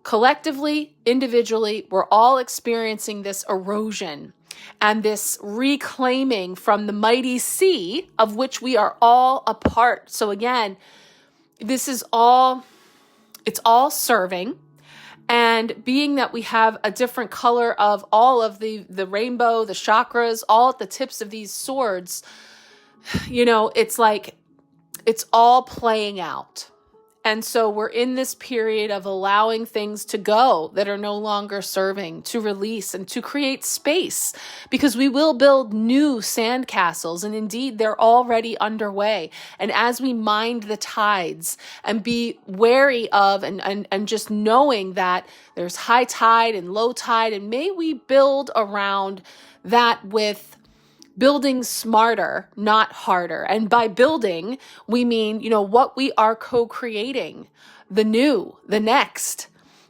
collectively, individually, we're all experiencing this erosion. and this reclaiming from the mighty sea of which we are all a part. So again, this is all, it's all serving. And being that we have a different color of all of the rainbow, the chakras, all at the tips of these swords, it's like, it's all playing out. And so we're in this period of allowing things to go that are no longer serving, to release and to create space, because we will build new sandcastles. And indeed, they're already underway. And as we mind the tides and be wary of and just knowing that there's high tide and low tide, and may we build around that with building smarter, not harder. And by building, we mean, what we are co-creating, the new, the next,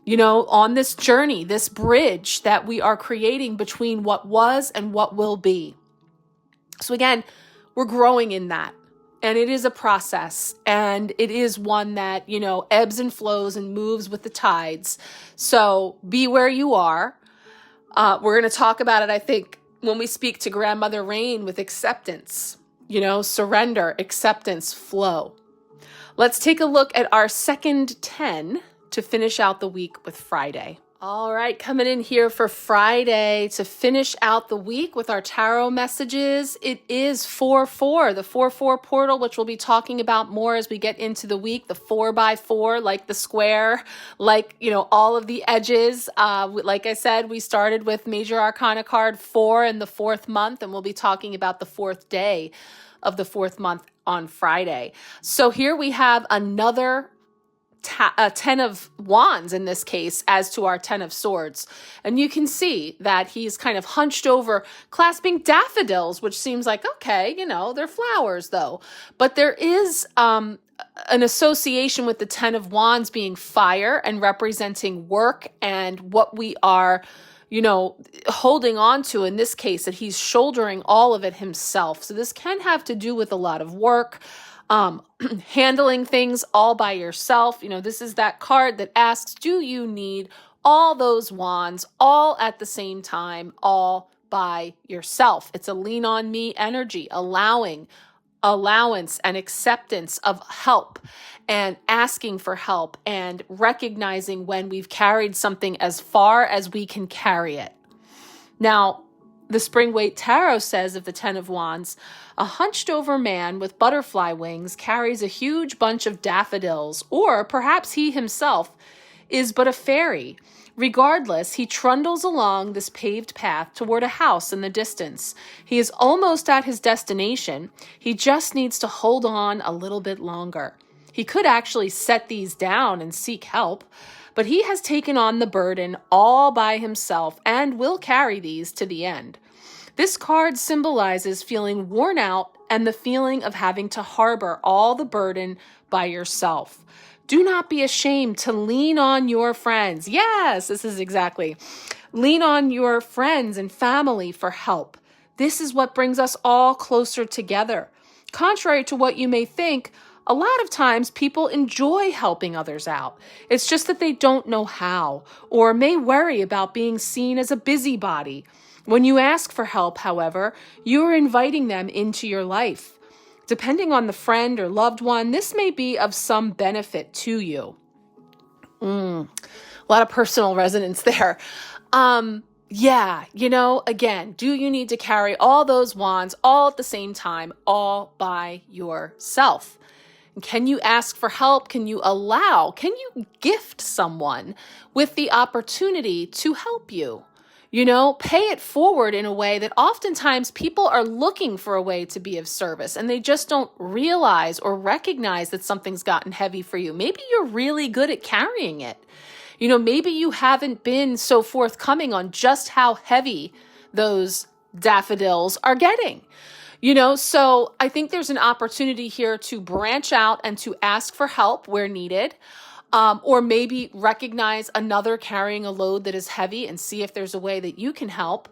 on this journey, this bridge that we are creating between what was and what will be. So again, we're growing in that. And it is a process, and it is one that, ebbs and flows and moves with the tides. So be where you are. We're going to talk about it, I think, when we speak to Grandmother Rain, with acceptance, surrender, acceptance, flow. Let's take a look at our second 10 to finish out the week with Friday. All right, coming in here for Friday to finish out the week with our tarot messages. It is 4-4, the 4-4 portal, which we'll be talking about more as we get into the week. The 4x4, like the square, like, all of the edges. Like I said, we started with Major Arcana card 4 in the 4th month, and we'll be talking about the 4th day of the 4th month on Friday. So here we have another 10 of wands in this case, as to our 10 of swords. And you can see that he's kind of hunched over, clasping daffodils, which seems like, okay, they're flowers though. But there is an association with the 10 of wands being fire and representing work and what we are, holding on to, in this case, that he's shouldering all of it himself. So this can have to do with a lot of work, handling things all by yourself. This is that card that asks, do you need all those wands all at the same time, all by yourself? It's a lean on me energy, allowance and acceptance of help, and asking for help, and recognizing when we've carried something as far as we can carry it. Now, the Spring Weight Tarot says of the 10 of Wands, a hunched over man with butterfly wings carries a huge bunch of daffodils, or perhaps he himself is but a fairy. Regardless, he trundles along this paved path toward a house in the distance. He is almost at his destination. He just needs to hold on a little bit longer. He could actually set these down and seek help, but he has taken on the burden all by himself and will carry these to the end. This card symbolizes feeling worn out and the feeling of having to harbor all the burden by yourself. Do not be ashamed to lean on your friends. Yes, this is exactly. Lean on your friends and family for help. This is what brings us all closer together. Contrary to what you may think, a lot of times people enjoy helping others out. It's just that they don't know how, or may worry about being seen as a busybody. When you ask for help, however, you are inviting them into your life. Depending on the friend or loved one, this may be of some benefit to you. A lot of personal resonance there. Again, do you need to carry all those wands all at the same time, all by yourself? Can you ask for help? Can you gift someone with the opportunity to help you? Pay it forward in a way that oftentimes people are looking for a way to be of service, and they just don't realize or recognize that something's gotten heavy for you. Maybe you're really good at carrying it. Maybe you haven't been so forthcoming on just how heavy those daffodils are getting. So I think there's an opportunity here to branch out and to ask for help where needed, or maybe recognize another carrying a load that is heavy and see if there's a way that you can help.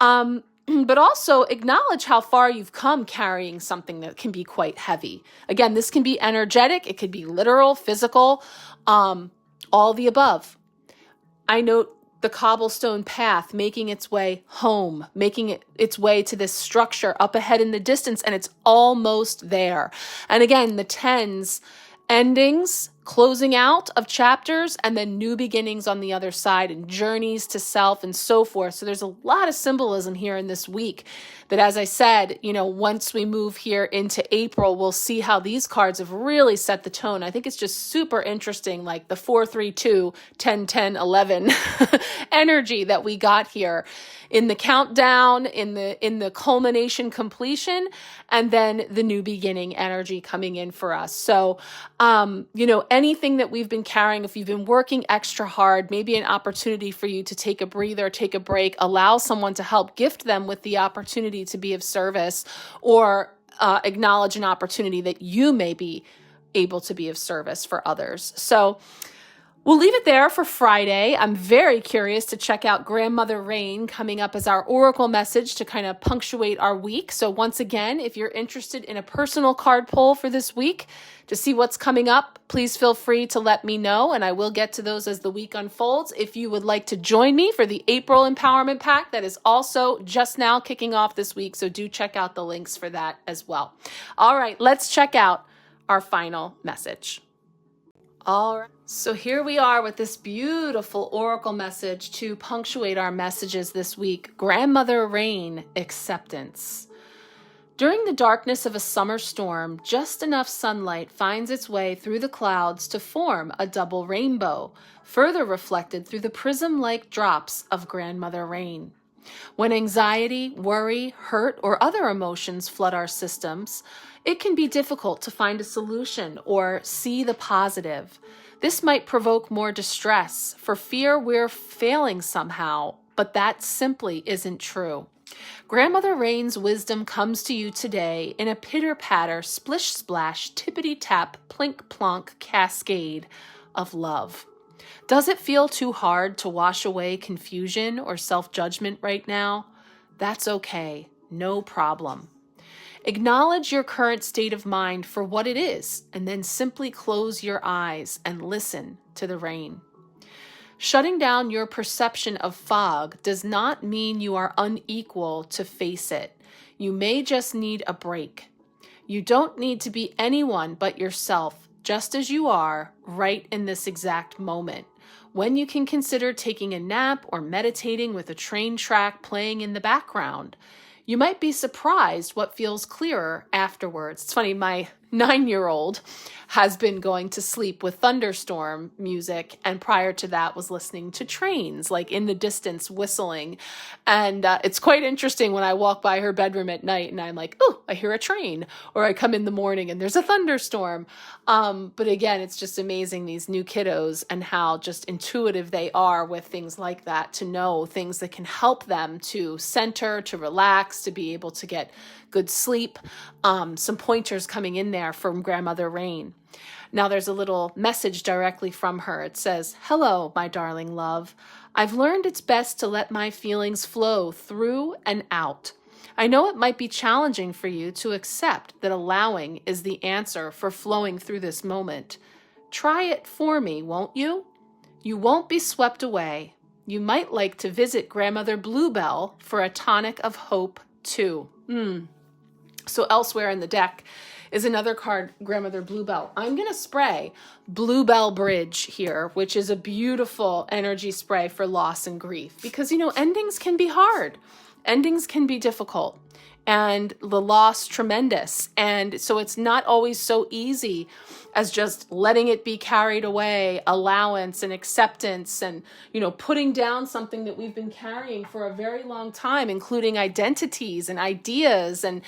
But also acknowledge how far you've come carrying something that can be quite heavy. Again, this can be energetic. It could be literal, physical, all the above. I note the cobblestone path making its way home, making its way to this structure up ahead in the distance, and it's almost there. And again, the tens, endings, closing out of chapters, and then new beginnings on the other side, and journeys to self and so forth. So there's a lot of symbolism here in this week that, as I said, once we move here into April, we'll see how these cards have really set the tone. I think it's just super interesting, like the 4-3-2, 10-10-11 energy that we got here in the countdown, in the culmination completion, and then the new beginning energy coming in for us. So, anything that we've been carrying, if you've been working extra hard, maybe an opportunity for you to take a breather, take a break, allow someone to help, gift them with the opportunity to be of service, or acknowledge an opportunity that you may be able to be of service for others. So we'll leave it there for Friday. I'm very curious to check out Grandmother Rain coming up as our oracle message to kind of punctuate our week. So once again, if you're interested in a personal card pull for this week to see what's coming up, please feel free to let me know, and I will get to those as the week unfolds. If you would like to join me for the April Empowerment Pack, that is also just now kicking off this week, so do check out the links for that as well. All right, let's check out our final message. All right, so here we are with this beautiful oracle message to punctuate our messages this week. Grandmother Rain, acceptance. During the darkness of a summer storm, just enough sunlight finds its way through the clouds to form a double rainbow, further reflected through the prism-like drops of Grandmother Rain. When anxiety, worry, hurt, or other emotions flood our systems, it can be difficult to find a solution or see the positive. This might provoke more distress for fear we're failing somehow, but that simply isn't true. Grandmother Rain's wisdom comes to you today in a pitter-patter, splish-splash, tippity-tap, plink-plonk cascade of love. Does it feel too hard to wash away confusion or self-judgment right now? That's okay. No problem. Acknowledge your current state of mind for what it is, and then simply close your eyes and listen to the rain. Shutting down your perception of fog does not mean you are unequal to face it. You may just need a break. You don't need to be anyone but yourself, just as you are right in this exact moment, when you can consider taking a nap or meditating with a train track playing in the background. You might be surprised what feels clearer afterwards. It's funny, my 9-year-old has been going to sleep with thunderstorm music, and prior to that was listening to trains, like in the distance whistling. And it's quite interesting when I walk by her bedroom at night and I'm like, oh, I hear a train, or I come in the morning and there's a thunderstorm. But again, it's just amazing, these new kiddos, and how just intuitive they are with things like that, to know things that can help them to center, to relax, to be able to get good sleep. Some pointers coming in there from Grandmother Rain. Now there's a little message directly from her. It says, "Hello, my darling love. I've learned it's best to let my feelings flow through and out. I know it might be challenging for you to accept that allowing is the answer for flowing through this moment. Try it for me, won't you? You won't be swept away. You might like to visit Grandmother Bluebell for a tonic of hope, too." So elsewhere in the deck is another card, Grandmother Bluebell. I'm going to spray Bluebell Bridge here, which is a beautiful energy spray for loss and grief. Because, endings can be hard. Endings can be difficult. And the loss tremendous. And so it's not always so easy as just letting it be carried away, allowance and acceptance, and, putting down something that we've been carrying for a very long time, including identities and ideas and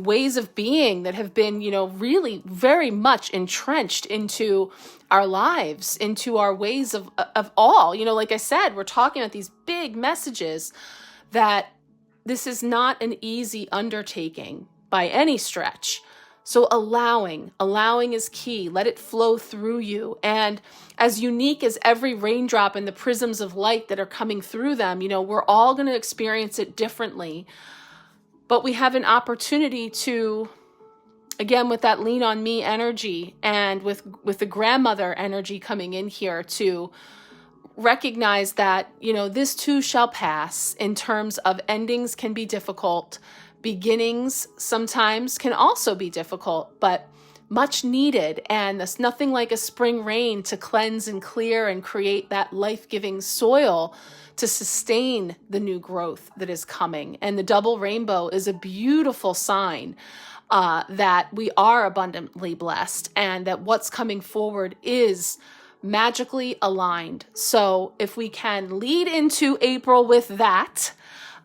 ways of being that have been, really very much entrenched into our lives, into our ways of all. Like I said, we're talking about these big messages that this is not an easy undertaking by any stretch. So allowing is key. Let it flow through you. And as unique as every raindrop and the prisms of light that are coming through them, we're all going to experience it differently. But we have an opportunity to, again, with that lean on me energy and with the grandmother energy coming in here, to recognize that, this too shall pass in terms of endings can be difficult. Beginnings sometimes can also be difficult, but much needed. And there's nothing like a spring rain to cleanse and clear and create that life-giving soil to sustain the new growth that is coming. And the double rainbow is a beautiful sign that we are abundantly blessed and that what's coming forward is magically aligned. So if we can lead into April with that,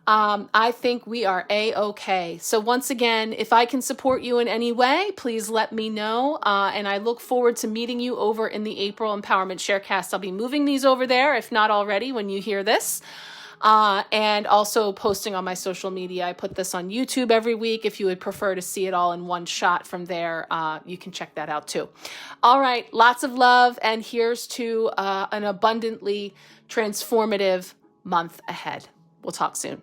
I think we are A-okay. So once again, if I can support you in any way, please let me know. And I look forward to meeting you over in the April Empowerment Sharecast. I'll be moving these over there, if not already, when you hear this. And also posting on my social media. I put this on YouTube every week. If you would prefer to see it all in one shot from there, you can check that out too. All right, lots of love, and here's to an abundantly transformative month ahead. We'll talk soon.